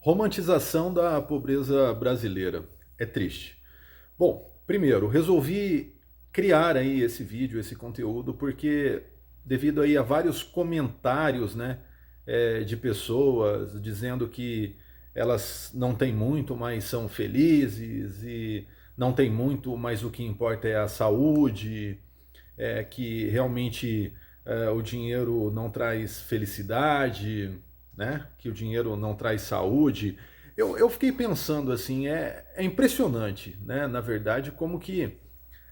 Romantização da pobreza brasileira. É triste. Bom, primeiro, resolvi criar aí esse vídeo, esse conteúdo, porque devido aí a vários comentários, né, de pessoas dizendo que elas não têm muito, mas são felizes e não têm muito, mas o que importa é a saúde, que realmente o dinheiro não traz felicidade, né? Que o dinheiro não traz saúde. Eu fiquei pensando assim, é impressionante, né? Na verdade, como que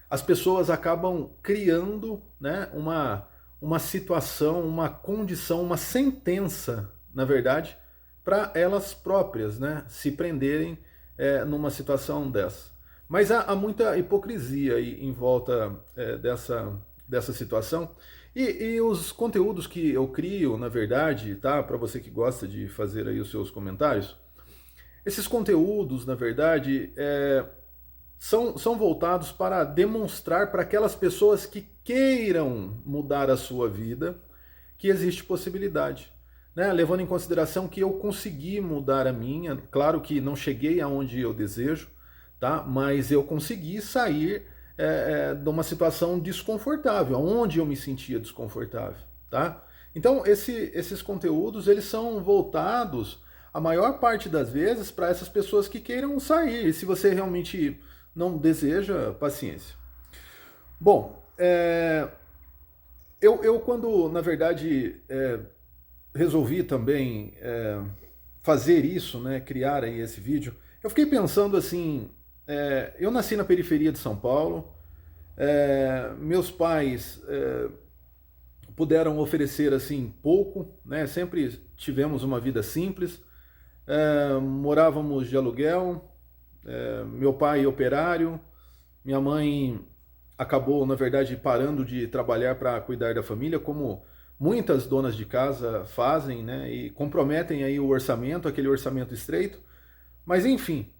as pessoas acabam criando, né, uma situação, uma condição, uma sentença, na verdade, para elas próprias, né, se prenderem numa situação dessa. Mas há muita hipocrisia aí em volta dessa situação. E os conteúdos que eu crio, na verdade, tá? Para você que gosta de fazer aí os seus comentários, esses conteúdos, na verdade, são voltados para demonstrar para aquelas pessoas que queiram mudar a sua vida que existe possibilidade. Né? Levando em consideração que eu consegui mudar a minha, claro que não cheguei aonde eu desejo, tá? Mas eu consegui sair de uma situação desconfortável, onde eu me sentia desconfortável. Tá? Então, esses conteúdos eles são voltados, a maior parte das vezes, para essas pessoas que queiram sair. E se você realmente não deseja, paciência. Bom, eu quando, na verdade, resolvi também fazer isso, né, criar aí esse vídeo, eu fiquei pensando assim, eu nasci na periferia de São Paulo, meus pais puderam oferecer assim pouco, né, sempre tivemos uma vida simples, morávamos de aluguel, meu pai operário, minha mãe acabou, na verdade, parando de trabalhar para cuidar da família, como muitas donas de casa fazem, né? E comprometem aí o orçamento, aquele orçamento estreito. Mas enfim,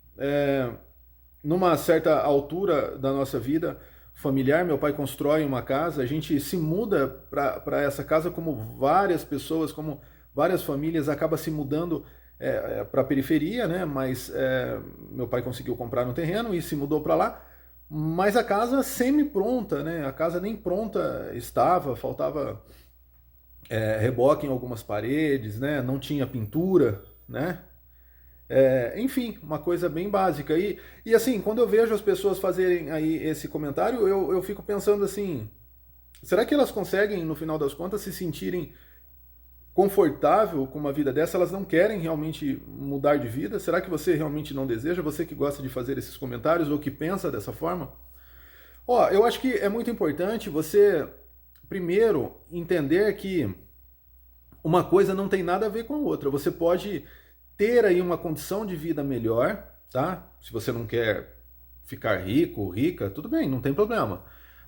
numa certa altura da nossa vida familiar, meu pai constrói uma casa, a gente se muda para essa casa como várias pessoas, como várias famílias acaba se mudando para a periferia, né? Mas meu pai conseguiu comprar um terreno e se mudou para lá. Mas a casa semi-pronta, né? A casa nem pronta estava, faltava reboque em algumas paredes, né? Não tinha pintura, né? Enfim, uma coisa bem básica. E assim, quando eu vejo as pessoas fazerem aí esse comentário, eu fico pensando assim, será que elas conseguem, no final das contas, se sentirem confortável com uma vida dessa? Elas não querem realmente mudar de vida? Será que você realmente não deseja? Você que gosta de fazer esses comentários ou que pensa dessa forma? Ó, eu acho que é muito importante você, primeiro, entender que uma coisa não tem nada a ver com a outra. Você pode ter aí uma condição de vida melhor, tá? Se você não quer ficar rico ou rica, tudo bem, não tem problema.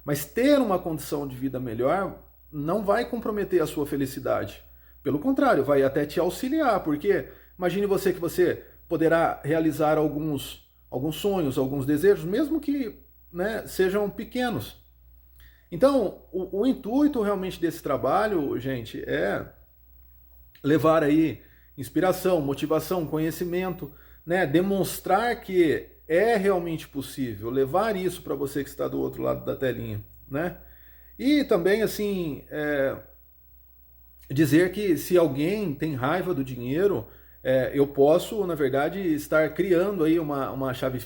Mas ter uma condição de vida melhor não vai comprometer a sua felicidade. Pelo contrário, vai até te auxiliar, porque imagine você que você poderá realizar alguns sonhos, alguns desejos, mesmo que, né, sejam pequenos. Então, o intuito realmente desse trabalho, gente, é levar aí inspiração, motivação, conhecimento, né? Demonstrar que é realmente possível, levar isso para você que está do outro lado da telinha, né? E também, assim, dizer que se alguém tem raiva do dinheiro, eu posso, na verdade, estar criando aí uma chave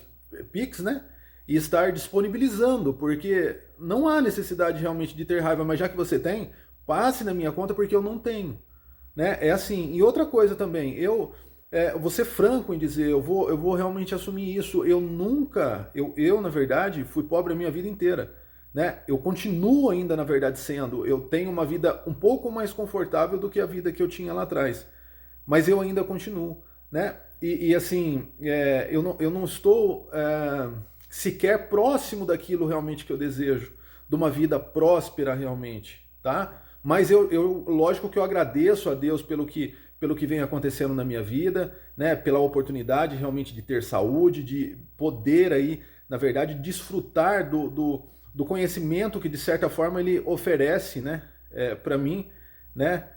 Pix, né? E estar disponibilizando, porque não há necessidade realmente de ter raiva, mas já que você tem, passe na minha conta porque eu não tenho, né? É assim. E outra coisa também, vou ser franco em dizer, eu vou realmente assumir isso. Eu nunca, eu na verdade, fui pobre a minha vida inteira, né? Eu continuo ainda, na verdade, sendo. Eu tenho uma vida um pouco mais confortável do que a vida que eu tinha lá atrás, mas eu ainda continuo, né? E assim, eu não estou sequer próximo daquilo realmente que eu desejo, de uma vida próspera realmente, tá? Mas lógico que eu agradeço a Deus pelo que vem acontecendo na minha vida, né? Pela oportunidade realmente de ter saúde, de poder aí, na verdade, desfrutar do conhecimento que de certa forma ele oferece, né? Para mim, né?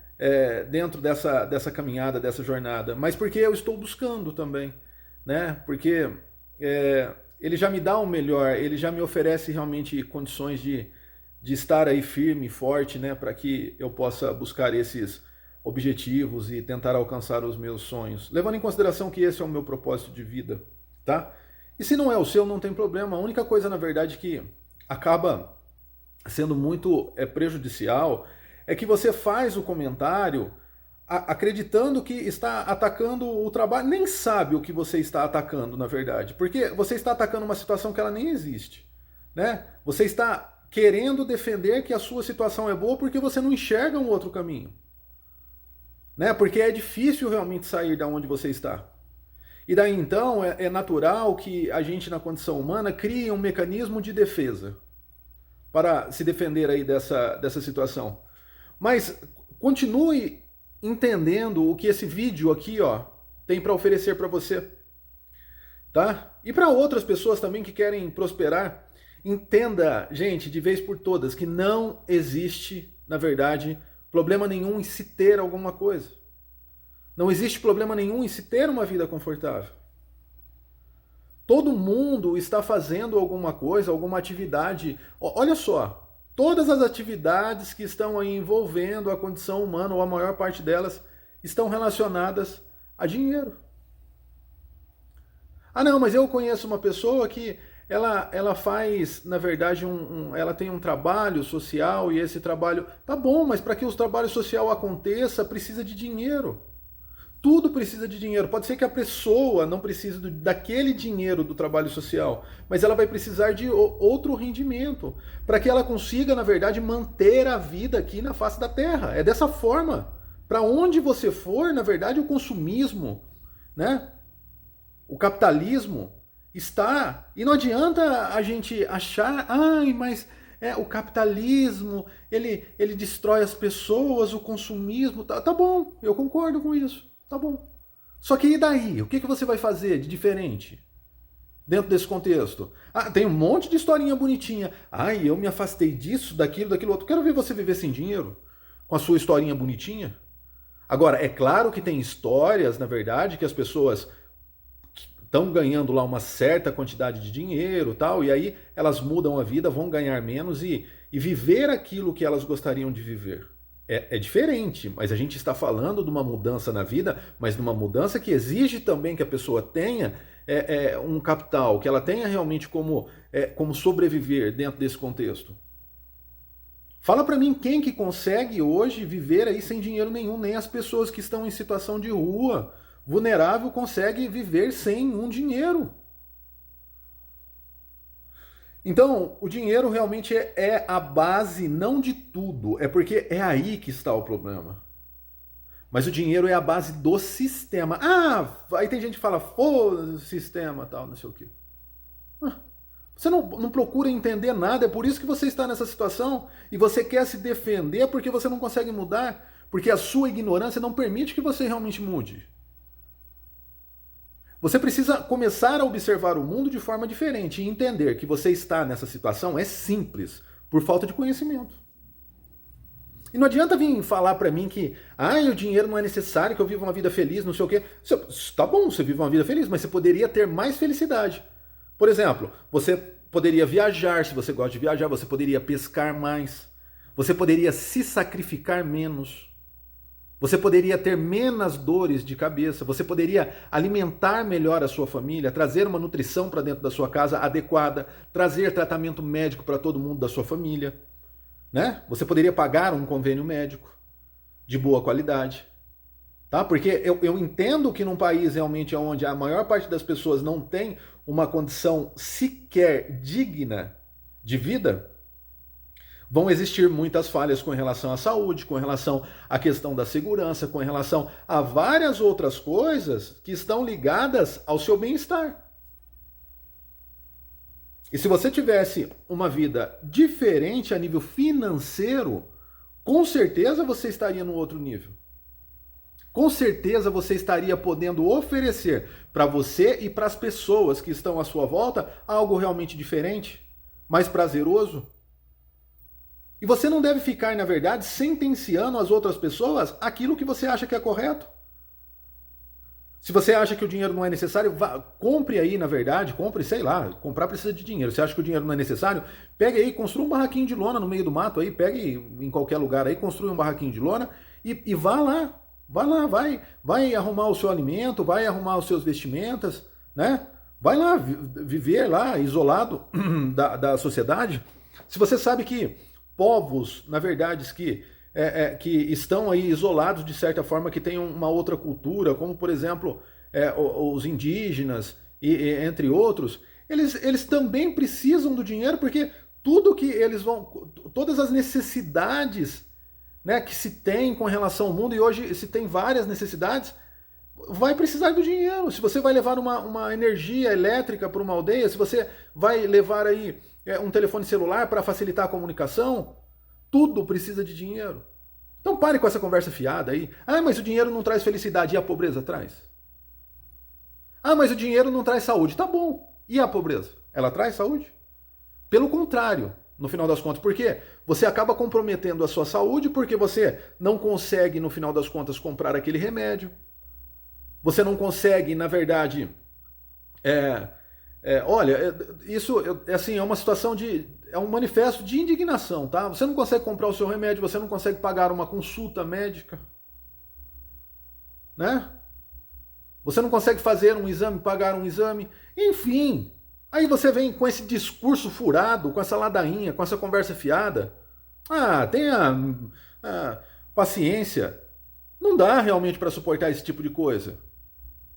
dentro dessa caminhada, dessa jornada, mas porque eu estou buscando também, né? Porque ele já me dá o melhor, ele já me oferece realmente condições de estar aí firme, forte, né? Para que eu possa buscar esses objetivos e tentar alcançar os meus sonhos, levando em consideração que esse é o meu propósito de vida, tá? E se não é o seu, não tem problema. A única coisa, na verdade, que acaba sendo muito prejudicial é que você faz o comentário acreditando que está atacando o trabalho, nem sabe o que você está atacando, na verdade, porque você está atacando uma situação que ela nem existe, né? Você está querendo defender que a sua situação é boa porque você não enxerga um outro caminho, né? Porque é difícil realmente sair da onde você está. E daí então é natural que a gente na condição humana crie um mecanismo de defesa para se defender aí dessa situação. Mas continue entendendo o que esse vídeo aqui, ó, tem para oferecer para você, tá? E para outras pessoas também que querem prosperar, entenda, gente, de vez por todas, que não existe, na verdade, problema nenhum em se ter alguma coisa. Não existe problema nenhum em se ter uma vida confortável. Todo mundo está fazendo alguma coisa, alguma atividade. Olha só, todas as atividades que estão aí envolvendo a condição humana, ou a maior parte delas, estão relacionadas a dinheiro. Ah, não, mas eu conheço uma pessoa que ela faz, na verdade, ela tem um trabalho social e esse trabalho... Tá bom, mas para que o trabalho social aconteça, precisa de dinheiro. Tudo precisa de dinheiro. Pode ser que a pessoa não precise daquele dinheiro do trabalho social, mas ela vai precisar de outro rendimento para que ela consiga, na verdade, manter a vida aqui na face da Terra. É dessa forma. Para onde você for, na verdade, o consumismo, né? O capitalismo está... E não adianta a gente achar, ai, mas o capitalismo, ele destrói as pessoas, o consumismo... Tá bom, eu concordo com isso. Tá bom. Só que e daí? O que você vai fazer de diferente dentro desse contexto? Ah, tem um monte de historinha bonitinha. Ai, eu me afastei disso, daquilo outro. Quero ver você viver sem dinheiro, com a sua historinha bonitinha. Agora, é claro que tem histórias, na verdade, que as pessoas estão ganhando lá uma certa quantidade de dinheiro, tal, e aí elas mudam a vida, vão ganhar menos e viver aquilo que elas gostariam de viver. É diferente, mas a gente está falando de uma mudança na vida, mas de uma mudança que exige também que a pessoa tenha um capital, que ela tenha realmente como sobreviver dentro desse contexto. Fala para mim quem que consegue hoje viver aí sem dinheiro nenhum, nem as pessoas que estão em situação de rua, vulnerável, conseguem viver sem um dinheiro. Então, o dinheiro realmente é a base não de tudo, é porque é aí que está o problema. Mas o dinheiro é a base do sistema. Ah, aí tem gente que fala, foda-se o sistema, tal, não sei o quê. Você não procura entender nada, é por isso que você está nessa situação e você quer se defender porque você não consegue mudar, porque a sua ignorância não permite que você realmente mude. Você precisa começar a observar o mundo de forma diferente e entender que você está nessa situação é simples, por falta de conhecimento. E não adianta vir falar para mim que o dinheiro não é necessário, que eu viva uma vida feliz, não sei o quê. Tá bom, você vive uma vida feliz, mas você poderia ter mais felicidade. Por exemplo, você poderia viajar, se você gosta de viajar, você poderia pescar mais, você poderia se sacrificar menos. Você poderia ter menos dores de cabeça, você poderia alimentar melhor a sua família, trazer uma nutrição para dentro da sua casa adequada, trazer tratamento médico para todo mundo da sua família, né? Você poderia pagar um convênio médico de boa qualidade, tá? Porque eu entendo que num país realmente onde a maior parte das pessoas não tem uma condição sequer digna de vida, vão existir muitas falhas com relação à saúde, com relação à questão da segurança, com relação a várias outras coisas que estão ligadas ao seu bem-estar. E se você tivesse uma vida diferente a nível financeiro, com certeza você estaria no outro nível. Com certeza você estaria podendo oferecer para você e para as pessoas que estão à sua volta algo realmente diferente, mais prazeroso. E você não deve ficar, na verdade, sentenciando as outras pessoas aquilo que você acha que é correto. Se você acha que o dinheiro não é necessário, compre aí, na verdade, compre, sei lá, comprar precisa de dinheiro. Você acha que o dinheiro não é necessário? Pegue aí, construa um barraquinho de lona no meio do mato aí, pegue em qualquer lugar aí, construa um barraquinho de lona e vá lá. Vai arrumar o seu alimento, vai arrumar os seus vestimentas, né? Vai lá viver lá, isolado da sociedade. Se você sabe que povos, na verdade, que estão aí isolados de certa forma, que têm uma outra cultura, como por exemplo os indígenas entre outros, eles também precisam do dinheiro porque tudo que eles vão, todas as necessidades, né, que se tem com relação ao mundo, e hoje se tem várias necessidades, vai precisar do dinheiro. Se você vai levar uma energia elétrica para uma aldeia, se você vai levar aí um telefone celular para facilitar a comunicação, tudo precisa de dinheiro. Então pare com essa conversa fiada aí. Ah, mas o dinheiro não traz felicidade e a pobreza traz? Ah, mas o dinheiro não traz saúde. Tá bom. E a pobreza? Ela traz saúde? Pelo contrário, no final das contas. Por quê? Você acaba comprometendo a sua saúde porque você não consegue, no final das contas, comprar aquele remédio. Você não consegue, na verdade... olha, isso assim, é uma situação é um manifesto de indignação, tá? Você não consegue comprar o seu remédio, você não consegue pagar uma consulta médica, né? Você não consegue fazer um exame, pagar um exame, enfim. Aí você vem com esse discurso furado, com essa ladainha, com essa conversa fiada. Ah, tenha paciência. Não dá realmente para suportar esse tipo de coisa.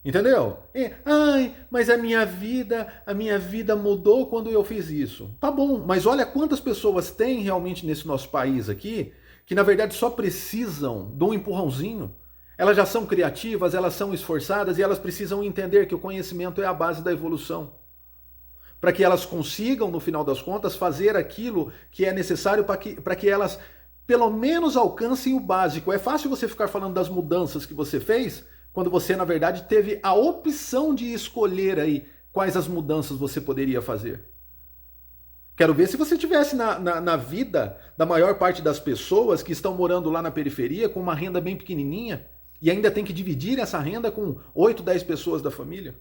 Entendeu? Ai, mas a minha vida mudou quando eu fiz isso. Tá bom, mas olha quantas pessoas tem realmente nesse nosso país aqui, que na verdade só precisam de um empurrãozinho. Elas já são criativas, elas são esforçadas e elas precisam entender que o conhecimento é a base da evolução. Para que elas consigam, no final das contas, fazer aquilo que é necessário para que elas, pelo menos, alcancem o básico. É fácil você ficar falando das mudanças que você fez, quando você, na verdade, teve a opção de escolher aí quais as mudanças você poderia fazer. Quero ver se você tivesse na vida da maior parte das pessoas que estão morando lá na periferia com uma renda bem pequenininha e ainda tem que dividir essa renda com 8, 10 pessoas da família.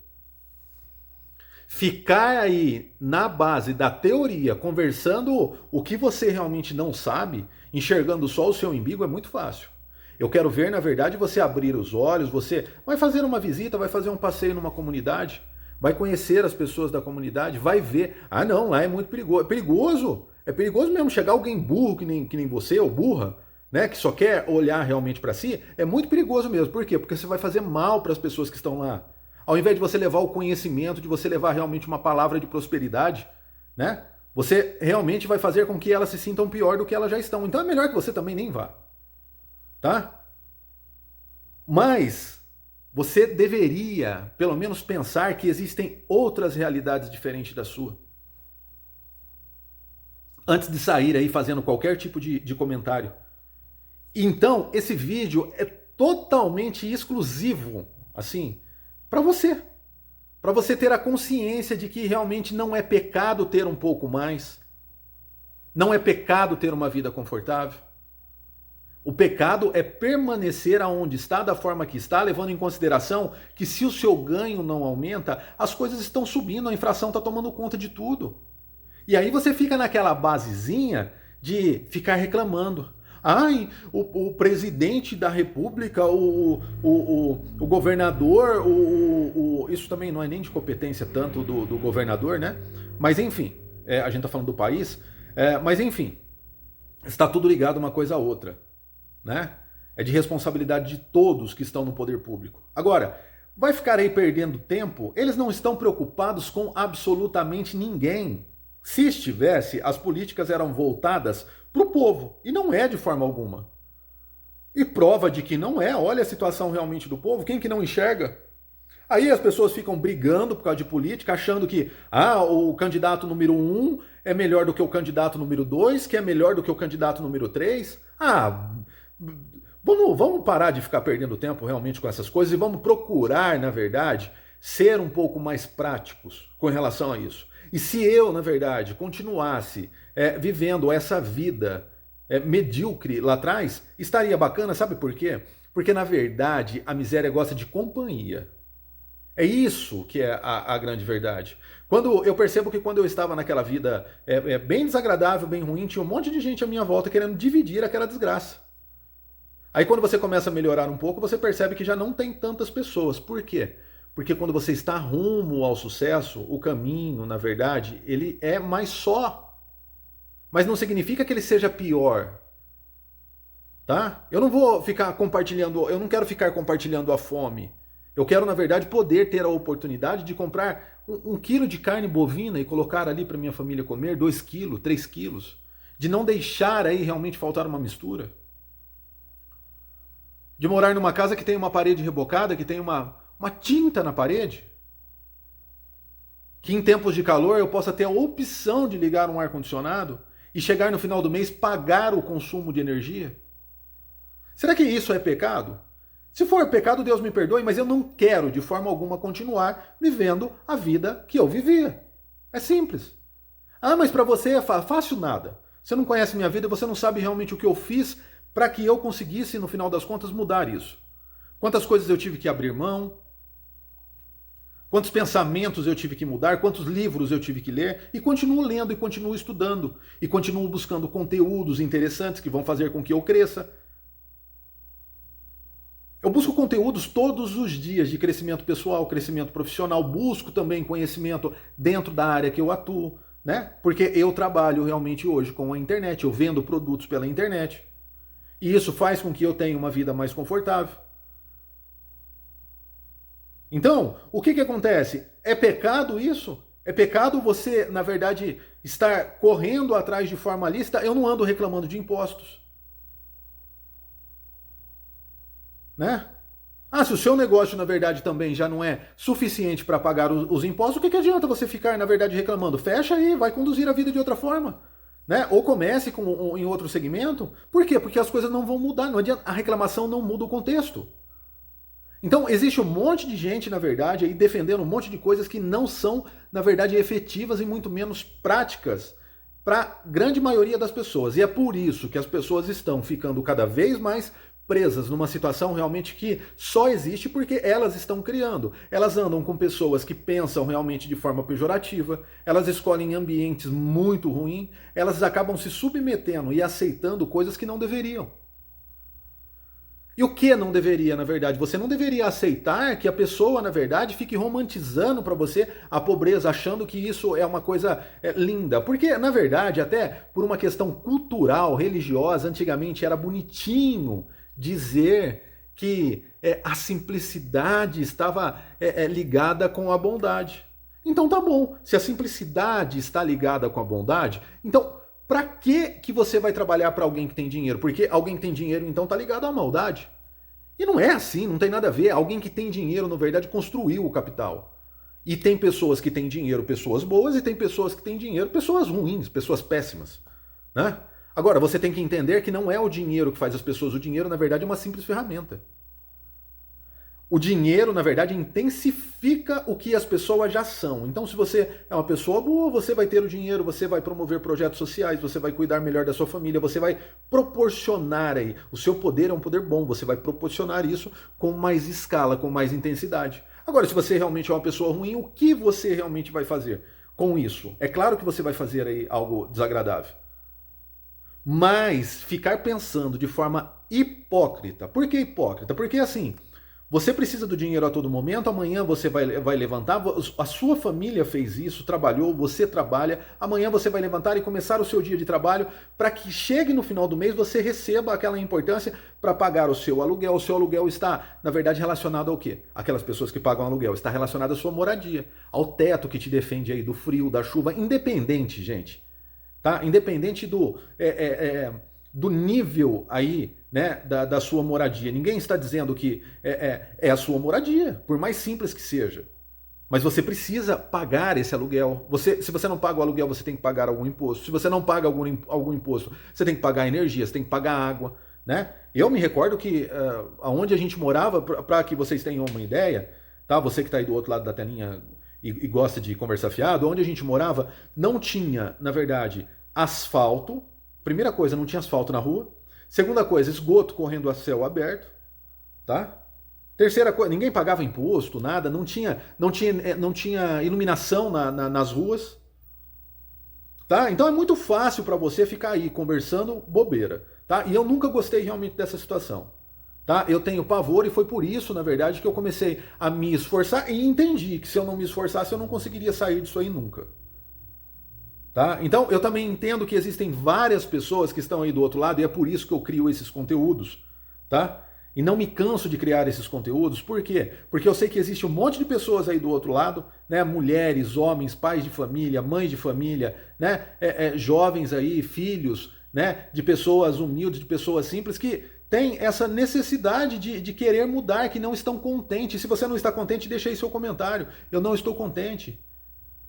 Ficar aí na base da teoria, conversando o que você realmente não sabe, enxergando só o seu umbigo, é muito fácil. Eu quero ver, na verdade, você abrir os olhos, você vai fazer uma visita, vai fazer um passeio numa comunidade, vai conhecer as pessoas da comunidade, vai ver. Ah, não, lá é muito perigoso. É perigoso? É perigoso mesmo chegar alguém burro que nem você, ou burra, né, que só quer olhar realmente para si. É muito perigoso mesmo. Por quê? Porque você vai fazer mal para as pessoas que estão lá. Ao invés de você levar o conhecimento, de você levar realmente uma palavra de prosperidade, né, você realmente vai fazer com que elas se sintam pior do que elas já estão. Então é melhor que você também nem vá. Tá? Mas você deveria, pelo menos, pensar que existem outras realidades diferentes da sua. Antes de sair aí fazendo qualquer tipo de comentário. Então, esse vídeo é totalmente exclusivo, assim, para você. Para você ter a consciência de que realmente não é pecado ter um pouco mais. Não é pecado ter uma vida confortável. O pecado é permanecer aonde está, da forma que está, levando em consideração que se o seu ganho não aumenta, as coisas estão subindo, a inflação está tomando conta de tudo. E aí você fica naquela basezinha de ficar reclamando. Ai, o presidente da república, o governador, isso também não é nem de competência tanto do governador, né? Mas enfim, a gente está falando do país, mas enfim, está tudo ligado uma coisa a outra. Né? É de responsabilidade de todos que estão no poder público. Agora, vai ficar aí perdendo tempo? Eles não estão preocupados com absolutamente ninguém. Se estivesse, as políticas eram voltadas para o povo, e não é de forma alguma. E prova de que não é, olha a situação realmente do povo, quem que não enxerga? Aí as pessoas ficam brigando por causa de política, achando que o candidato número 1 é melhor do que o candidato número 2, que é melhor do que o candidato número 3. Vamos parar de ficar perdendo tempo realmente com essas coisas e vamos procurar, na verdade, ser um pouco mais práticos com relação a isso. E se eu, na verdade, continuasse vivendo essa vida medíocre lá atrás, estaria bacana, sabe por quê? Porque na verdade a miséria gosta de companhia. É isso que é a grande verdade. Quando eu percebo que quando eu estava naquela vida bem desagradável, bem ruim, tinha um monte de gente à minha volta querendo dividir aquela desgraça. Aí quando você começa a melhorar um pouco, você percebe que já não tem tantas pessoas. Por quê? Porque quando você está rumo ao sucesso, o caminho, na verdade, ele é mais só. Mas não significa que ele seja pior, tá? Eu não vou ficar compartilhando, eu não quero ficar compartilhando a fome. Eu quero, na verdade, poder ter a oportunidade de comprar um quilo de carne bovina e colocar ali para minha família comer, 2 quilos, 3 quilos. De não deixar aí realmente faltar uma mistura. De morar numa casa que tem uma parede rebocada, que tem uma tinta na parede. Que em tempos de calor eu possa ter a opção de ligar um ar-condicionado e chegar no final do mês pagar o consumo de energia. Será que isso é pecado? Se for pecado, Deus me perdoe, mas eu não quero de forma alguma continuar vivendo a vida que eu vivia. É simples. Ah, mas para você é fácil nada. Você não conhece minha vida, você não sabe realmente o que eu fiz para que eu conseguisse, no final das contas, mudar isso. Quantas coisas eu tive que abrir mão, quantos pensamentos eu tive que mudar, quantos livros eu tive que ler, e continuo lendo, e continuo estudando, e continuo buscando conteúdos interessantes que vão fazer com que eu cresça. Eu busco conteúdos todos os dias de crescimento pessoal, crescimento profissional, busco também conhecimento dentro da área que eu atuo, né? Porque eu trabalho realmente hoje com a internet, eu vendo produtos pela internet. E isso faz com que eu tenha uma vida mais confortável. Então, o que acontece? É pecado isso? É pecado você, na verdade, estar correndo atrás de forma lícita? Eu não ando reclamando de impostos. Né? Ah, se o seu negócio, na verdade, também já não é suficiente para pagar os impostos, o que adianta você ficar, na verdade, reclamando? Fecha aí, vai conduzir a vida de outra forma. Né? Ou comece em outro segmento. Por quê? Porque as coisas não vão mudar. Não adianta, a reclamação não muda o contexto. Então, existe um monte de gente, na verdade, aí defendendo um monte de coisas que não são, na verdade, efetivas e muito menos práticas para a grande maioria das pessoas. E é por isso que as pessoas estão ficando cada vez mais presas numa situação realmente que só existe porque elas estão criando. Elas andam com pessoas que pensam realmente de forma pejorativa, elas escolhem ambientes muito ruins, elas acabam se submetendo e aceitando coisas que não deveriam. E o que não deveria, na verdade? Você não deveria aceitar que a pessoa, na verdade, fique romantizando para você a pobreza, achando que isso é uma coisa linda. Porque, na verdade, até por uma questão cultural, religiosa, antigamente era bonitinho dizer que a simplicidade estava ligada com a bondade. Então tá bom, se a simplicidade está ligada com a bondade, então para que você vai trabalhar para alguém que tem dinheiro? Porque alguém que tem dinheiro então tá ligado à maldade. E não é assim, não tem nada a ver. Alguém que tem dinheiro, na verdade, construiu o capital. E tem pessoas que têm dinheiro, pessoas boas, e tem pessoas que têm dinheiro, pessoas ruins, pessoas péssimas. Né? Agora, você tem que entender que não é o dinheiro que faz as pessoas, o dinheiro, na verdade, é uma simples ferramenta. O dinheiro, na verdade, intensifica o que as pessoas já são. Então, se você é uma pessoa boa, você vai ter o dinheiro, você vai promover projetos sociais, você vai cuidar melhor da sua família, você vai proporcionar aí. O seu poder é um poder bom, você vai proporcionar isso com mais escala, com mais intensidade. Agora, se você realmente é uma pessoa ruim, o que você realmente vai fazer com isso? É claro que você vai fazer aí algo desagradável. Mas ficar pensando de forma hipócrita. Por que hipócrita? Porque assim, você precisa do dinheiro a todo momento, amanhã você vai levantar, a sua família fez isso, trabalhou, você trabalha, amanhã você vai levantar e começar o seu dia de trabalho para que chegue no final do mês você receba aquela importância para pagar o seu aluguel. O seu aluguel está, na verdade, relacionado ao quê? Aquelas pessoas que pagam aluguel, está relacionado à sua moradia, ao teto que te defende aí do frio, da chuva, independente, gente, tá? Independente do nível aí, né, da sua moradia. Ninguém está dizendo que é a sua moradia, por mais simples que seja. Mas você precisa pagar esse aluguel. Se você não paga o aluguel, você tem que pagar algum imposto. Se você não paga algum imposto, você tem que pagar energia, você tem que pagar água. Né? Eu me recordo que onde a gente morava, para que vocês tenham uma ideia, tá? Você que está aí do outro lado da telinha e gosta de conversar fiado, onde a gente morava não tinha, na verdade, asfalto, Primeira coisa, não tinha asfalto na rua. Segunda coisa, esgoto correndo a céu aberto, tá? Terceira coisa, ninguém pagava imposto, nada, não tinha iluminação nas ruas, tá? Então é muito fácil para você ficar aí conversando bobeira, tá? E eu nunca gostei realmente dessa situação, tá? Eu tenho pavor e foi por isso, na verdade, que eu comecei a me esforçar e entendi que se eu não me esforçasse eu não conseguiria sair disso aí nunca. Tá? Então, eu também entendo que existem várias pessoas que estão aí do outro lado e é por isso que eu crio esses conteúdos, tá? E não me canso de criar esses conteúdos, por quê? Porque eu sei que existe um monte de pessoas aí do outro lado, né? Mulheres, homens, pais de família, mães de família, né? Jovens aí, filhos, né? De pessoas humildes, de pessoas simples que têm essa necessidade de querer mudar, que não estão contentes. Se você não está contente, deixa aí seu comentário. Eu não estou contente.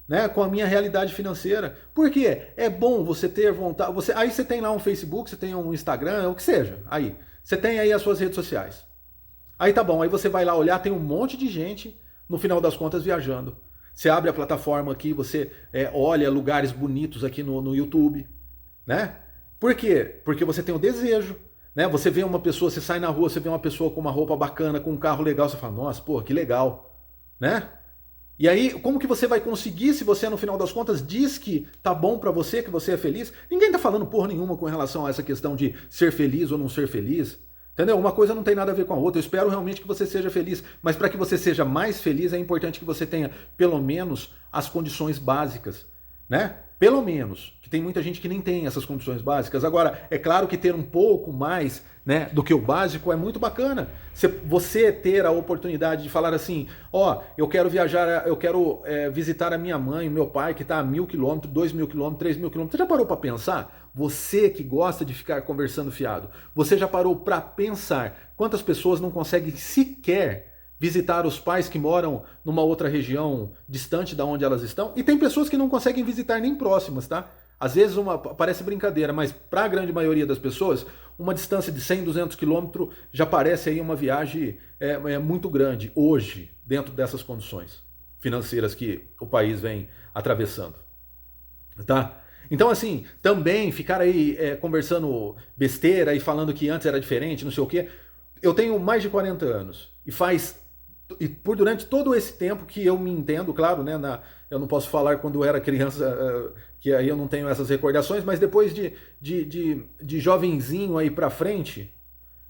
Né, com a minha realidade financeira. Por quê? É bom você ter vontade. Aí você tem lá um Facebook, você tem um Instagram, o que seja. Aí. Você tem aí as suas redes sociais. Aí tá bom, aí você vai lá olhar, tem um monte de gente, no final das contas, viajando. Você abre a plataforma aqui, você olha lugares bonitos aqui no YouTube. Né? Por quê? Porque você tem o desejo. Né? Você vê uma pessoa, você sai na rua, você vê uma pessoa com uma roupa bacana, com um carro legal, você fala, nossa, pô, que legal. Né? E aí, como que você vai conseguir se você, no final das contas, diz que tá bom pra você, que você é feliz? Ninguém tá falando porra nenhuma com relação a essa questão de ser feliz ou não ser feliz. Entendeu? Uma coisa não tem nada a ver com a outra. Eu espero realmente que você seja feliz. Mas para que você seja mais feliz, é importante que você tenha, pelo menos, as condições básicas. Né? Pelo menos. Que tem muita gente que nem tem essas condições básicas. Agora, é claro que ter um pouco mais, né, do que o básico é muito bacana. Você ter a oportunidade de falar assim, ó, eu quero viajar, eu quero visitar a minha mãe, o meu pai, que está a 1.000 quilômetros, 2.000 quilômetros, 3.000 quilômetros. Você já parou para pensar? Você que gosta de ficar conversando fiado, você já parou para pensar quantas pessoas não conseguem sequer visitar os pais que moram numa outra região distante da onde elas estão? E tem pessoas que não conseguem visitar nem próximas, tá? Às vezes parece brincadeira, mas para a grande maioria das pessoas, uma distância de 100, 200 quilômetros já parece aí uma viagem muito grande hoje, dentro dessas condições financeiras que o país vem atravessando. Tá? Então, assim, também ficar aí conversando besteira e falando que antes era diferente, não sei o quê. Eu tenho mais de 40 anos e por durante todo esse tempo que eu me entendo, claro, né, eu não posso falar quando eu era criança, que aí eu não tenho essas recordações, mas depois de jovenzinho aí pra frente,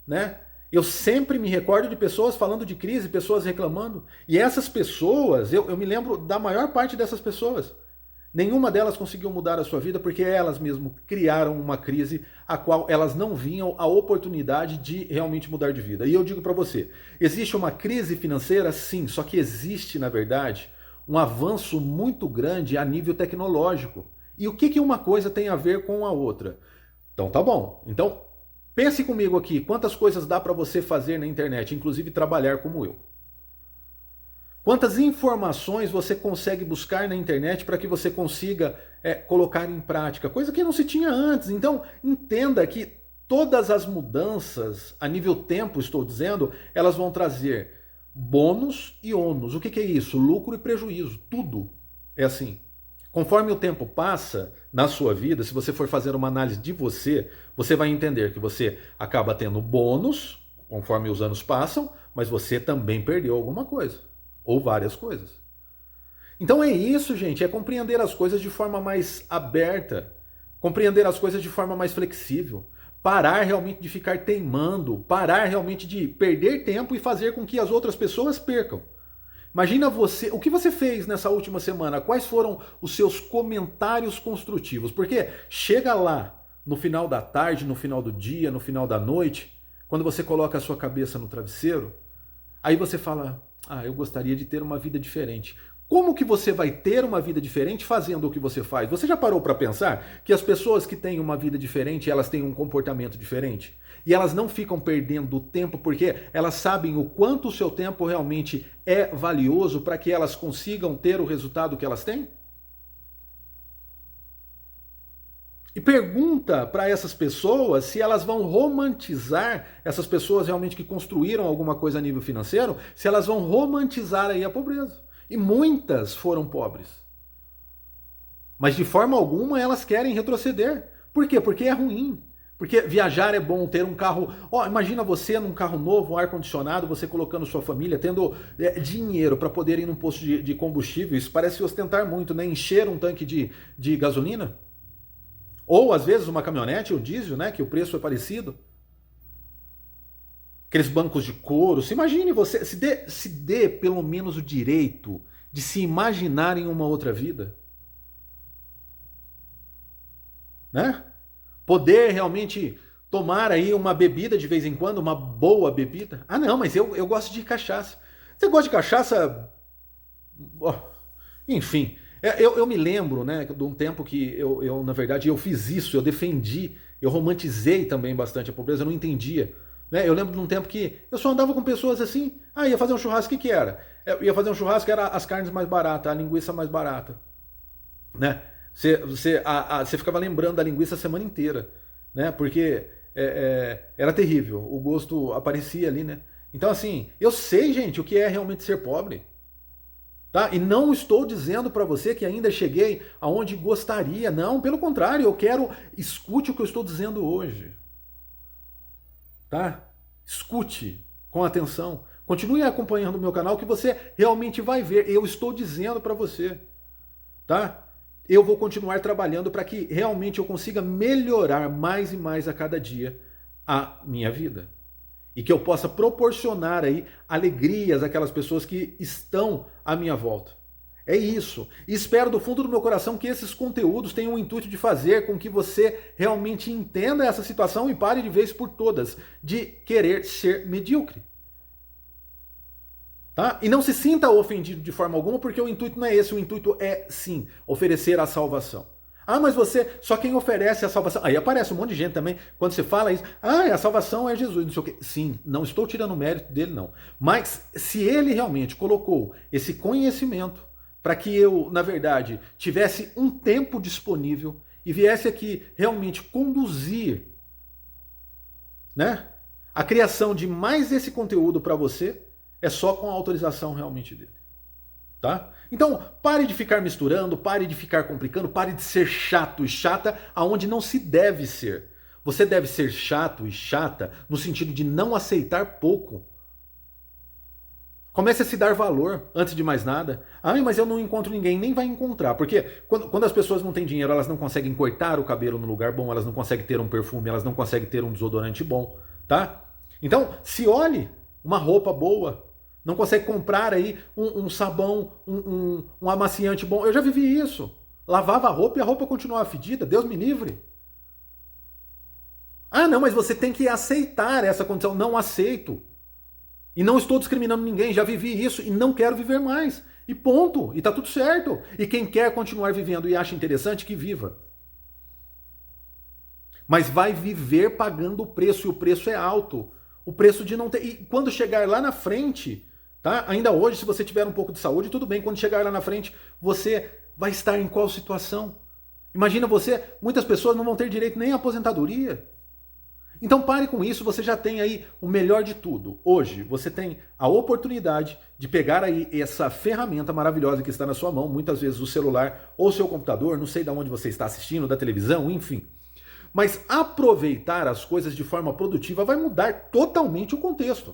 né, eu sempre me recordo de pessoas falando de crise, pessoas reclamando, e essas pessoas, eu me lembro da maior parte dessas pessoas. Nenhuma delas conseguiu mudar a sua vida porque elas mesmo criaram uma crise a qual elas não vinham a oportunidade de realmente mudar de vida. E eu digo para você, existe uma crise financeira? Sim, só que existe, na verdade, um avanço muito grande a nível tecnológico. E o que uma coisa tem a ver com a outra? Então tá bom. Então pense comigo aqui, quantas coisas dá para você fazer na internet, inclusive trabalhar como eu? Quantas informações você consegue buscar na internet para que você consiga colocar em prática? Coisa que não se tinha antes. Então, entenda que todas as mudanças, a nível tempo, estou dizendo, elas vão trazer bônus e ônus. O que é isso? Lucro e prejuízo. Tudo é assim. Conforme o tempo passa na sua vida, se você for fazer uma análise de você, você vai entender que você acaba tendo bônus, conforme os anos passam, mas você também perdeu alguma coisa. Ou várias coisas. Então é isso, gente, é compreender as coisas de forma mais aberta, compreender as coisas de forma mais flexível, parar realmente de ficar teimando, parar realmente de perder tempo e fazer com que as outras pessoas percam. Imagina você, o que você fez nessa última semana, quais foram os seus comentários construtivos, porque chega lá no final da tarde, no final do dia, no final da noite, quando você coloca a sua cabeça no travesseiro, aí você fala, eu gostaria de ter uma vida diferente. Como que você vai ter uma vida diferente fazendo o que você faz? Você já parou para pensar que as pessoas que têm uma vida diferente, elas têm um comportamento diferente? E elas não ficam perdendo tempo porque elas sabem o quanto o seu tempo realmente é valioso para que elas consigam ter o resultado que elas têm? E pergunta para essas pessoas se elas vão romantizar, essas pessoas realmente que construíram alguma coisa a nível financeiro, se elas vão romantizar aí a pobreza. E muitas foram pobres. Mas de forma alguma elas querem retroceder. Por quê? Porque é ruim. Porque viajar é bom, ter um carro. Ó, imagina você num carro novo, um ar-condicionado, você colocando sua família, tendo dinheiro para poder ir num posto de combustível. Isso parece ostentar muito, né? Encher um tanque de gasolina. Ou às vezes uma caminhonete, o diesel, né? Que o preço é parecido. Aqueles bancos de couro. Se imagine você, se dê pelo menos o direito de se imaginar em uma outra vida. Né? Poder realmente tomar aí uma bebida de vez em quando, uma boa bebida. Ah, não, mas eu gosto de cachaça. Você gosta de cachaça? Oh, enfim, eu me lembro, né, de um tempo que na verdade, eu fiz isso, eu defendi, eu romantizei também bastante a pobreza, eu não entendia. Né? Eu lembro de um tempo que eu só andava com pessoas assim, ia fazer um churrasco, o que era? Eu ia fazer um churrasco, era as carnes mais baratas, a linguiça mais barata. Né? Você ficava lembrando da linguiça a semana inteira, né? Porque era terrível, o gosto aparecia ali, né? Então, assim, eu sei, gente, o que é realmente ser pobre. Tá? E não estou dizendo para você que ainda cheguei aonde gostaria. Não, pelo contrário, eu quero. Escute o que eu estou dizendo hoje. Tá? Escute com atenção. Continue acompanhando o meu canal que você realmente vai ver. Eu estou dizendo para você. Tá? Eu vou continuar trabalhando para que realmente eu consiga melhorar mais e mais a cada dia a minha vida. E que eu possa proporcionar aí alegrias àquelas pessoas que estão à minha volta. É isso. E espero do fundo do meu coração que esses conteúdos tenham o intuito de fazer com que você realmente entenda essa situação e pare de vez por todas de querer ser medíocre. Tá? E não se sinta ofendido de forma alguma, porque o intuito não é esse. O intuito é, sim, oferecer a salvação. Ah, mas só quem oferece a salvação. Aí aparece um monte de gente também, quando você fala isso, a salvação é Jesus, não sei o quê. Sim, não estou tirando o mérito dele, não. Mas se ele realmente colocou esse conhecimento para que eu, na verdade, tivesse um tempo disponível e viesse aqui realmente conduzir, né, a criação de mais esse conteúdo para você, é só com a autorização realmente dele. Tá? Então, pare de ficar misturando, pare de ficar complicando, pare de ser chato e chata aonde não se deve ser. Você deve ser chato e chata no sentido de não aceitar pouco. Comece a se dar valor antes de mais nada. Mas eu não encontro ninguém. Nem vai encontrar. Porque quando as pessoas não têm dinheiro, elas não conseguem cortar o cabelo no lugar bom, elas não conseguem ter um perfume, elas não conseguem ter um desodorante bom. Tá? Então, se olhe uma roupa boa. Não consegue comprar aí um sabão, um amaciante bom. Eu já vivi isso. Lavava a roupa e a roupa continuava fedida. Deus me livre. Não, mas você tem que aceitar essa condição. Não aceito. E não estou discriminando ninguém. Já vivi isso e não quero viver mais. E ponto. E tá tudo certo. E quem quer continuar vivendo e acha interessante, que viva. Mas vai viver pagando o preço. E o preço é alto. O preço de não ter... E quando chegar lá na frente... Tá? Ainda hoje, se você tiver um pouco de saúde, tudo bem. Quando chegar lá na frente, você vai estar em qual situação? Imagina você, muitas pessoas não vão ter direito nem à aposentadoria. Então pare com isso, você já tem aí o melhor de tudo. Hoje, você tem a oportunidade de pegar aí essa ferramenta maravilhosa que está na sua mão, muitas vezes o celular ou o seu computador, não sei de onde você está assistindo, da televisão, enfim. Mas aproveitar as coisas de forma produtiva vai mudar totalmente o contexto.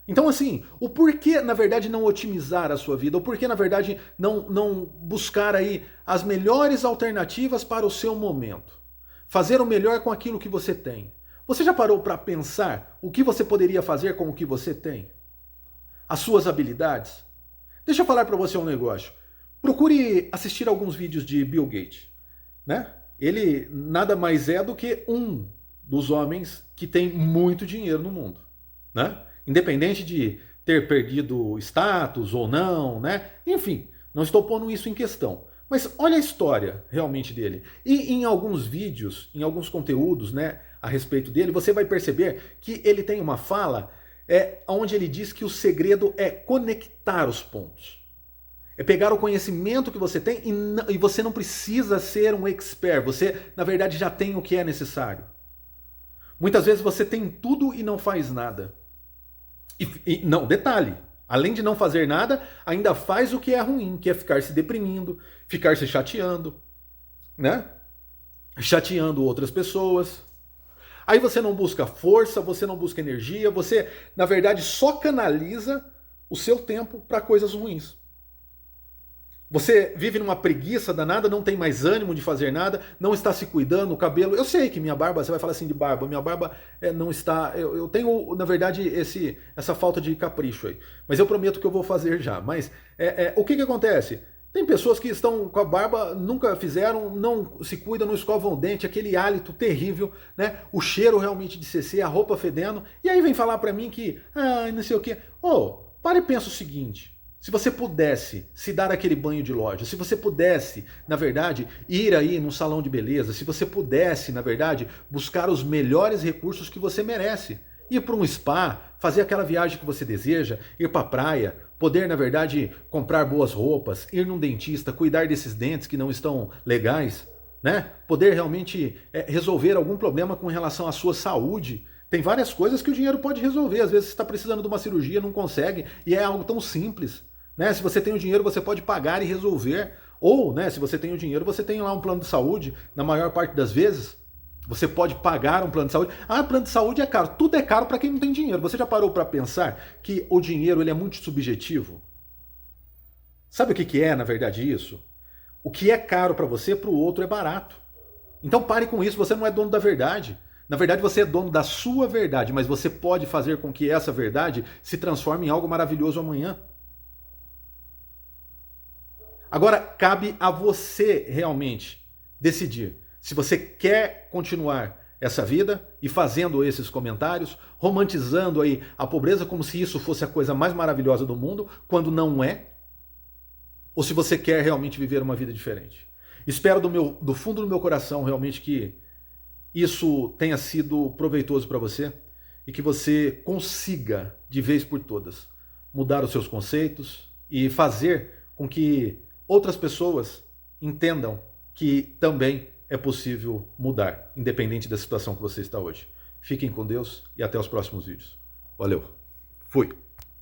Então, assim, o porquê, na verdade, não otimizar a sua vida? O porquê, na verdade, não buscar aí as melhores alternativas para o seu momento? Fazer o melhor com aquilo que você tem. Você já parou para pensar o que você poderia fazer com o que você tem? As suas habilidades? Deixa eu falar para você um negócio. Procure assistir alguns vídeos de Bill Gates, né? Ele nada mais é do que um dos homens que tem muito dinheiro no mundo, né? Independente de ter perdido status ou não, né? Enfim, não estou pondo isso em questão. Mas olha a história realmente dele. E em alguns vídeos, em alguns conteúdos, né, a respeito dele, você vai perceber que ele tem uma fala onde ele diz que o segredo é conectar os pontos. É pegar o conhecimento que você tem e você não precisa ser um expert. Você, na verdade, já tem o que é necessário. Muitas vezes você tem tudo e não faz nada. Não, detalhe, além de não fazer nada, ainda faz o que é ruim, que é ficar se deprimindo, ficar se chateando, né? chateando outras pessoas. Aí você não busca força, você não busca energia, você, na verdade, só canaliza o seu tempo para coisas ruins. Você vive numa preguiça danada, não tem mais ânimo de fazer nada, não está se cuidando, o cabelo. Eu sei que minha barba, você vai falar assim de barba, minha barba não está. Eu tenho, na verdade, essa falta de capricho aí. Mas eu prometo que eu vou fazer já. Mas o que acontece? Tem pessoas que estão com a barba, nunca fizeram, não se cuidam, não escovam o dente, aquele hálito terrível, né? O cheiro realmente de CC, a roupa fedendo. E aí vem falar pra mim que, não sei o quê. Para e pensa o seguinte. Se você pudesse se dar aquele banho de loja, se você pudesse, na verdade, ir aí num salão de beleza, se você pudesse, na verdade, buscar os melhores recursos que você merece, ir para um spa, fazer aquela viagem que você deseja, ir para a praia, poder, na verdade, comprar boas roupas, ir num dentista, cuidar desses dentes que não estão legais, né? Poder realmente resolver algum problema com relação à sua saúde. Tem várias coisas que o dinheiro pode resolver. Às vezes você está precisando de uma cirurgia, não consegue, e é algo tão simples. Né? Se você tem o dinheiro, você pode pagar e resolver. Ou, né, se você tem o dinheiro, você tem lá um plano de saúde, na maior parte das vezes. Você pode pagar um plano de saúde. Plano de saúde é caro. Tudo é caro para quem não tem dinheiro. Você já parou para pensar que o dinheiro ele é muito subjetivo? Sabe o que é, na verdade, isso? O que é caro para você, para o outro é barato. Então pare com isso, você não é dono da verdade. Na verdade, você é dono da sua verdade, mas você pode fazer com que essa verdade se transforme em algo maravilhoso amanhã. Agora, cabe a você realmente decidir se você quer continuar essa vida e fazendo esses comentários, romantizando aí a pobreza como se isso fosse a coisa mais maravilhosa do mundo, quando não é, ou se você quer realmente viver uma vida diferente. Espero do fundo do meu coração realmente que isso tenha sido proveitoso para você e que você consiga, de vez por todas, mudar os seus conceitos e fazer com que outras pessoas entendam que também é possível mudar, independente da situação que você está hoje. Fiquem com Deus e até os próximos vídeos. Valeu. Fui.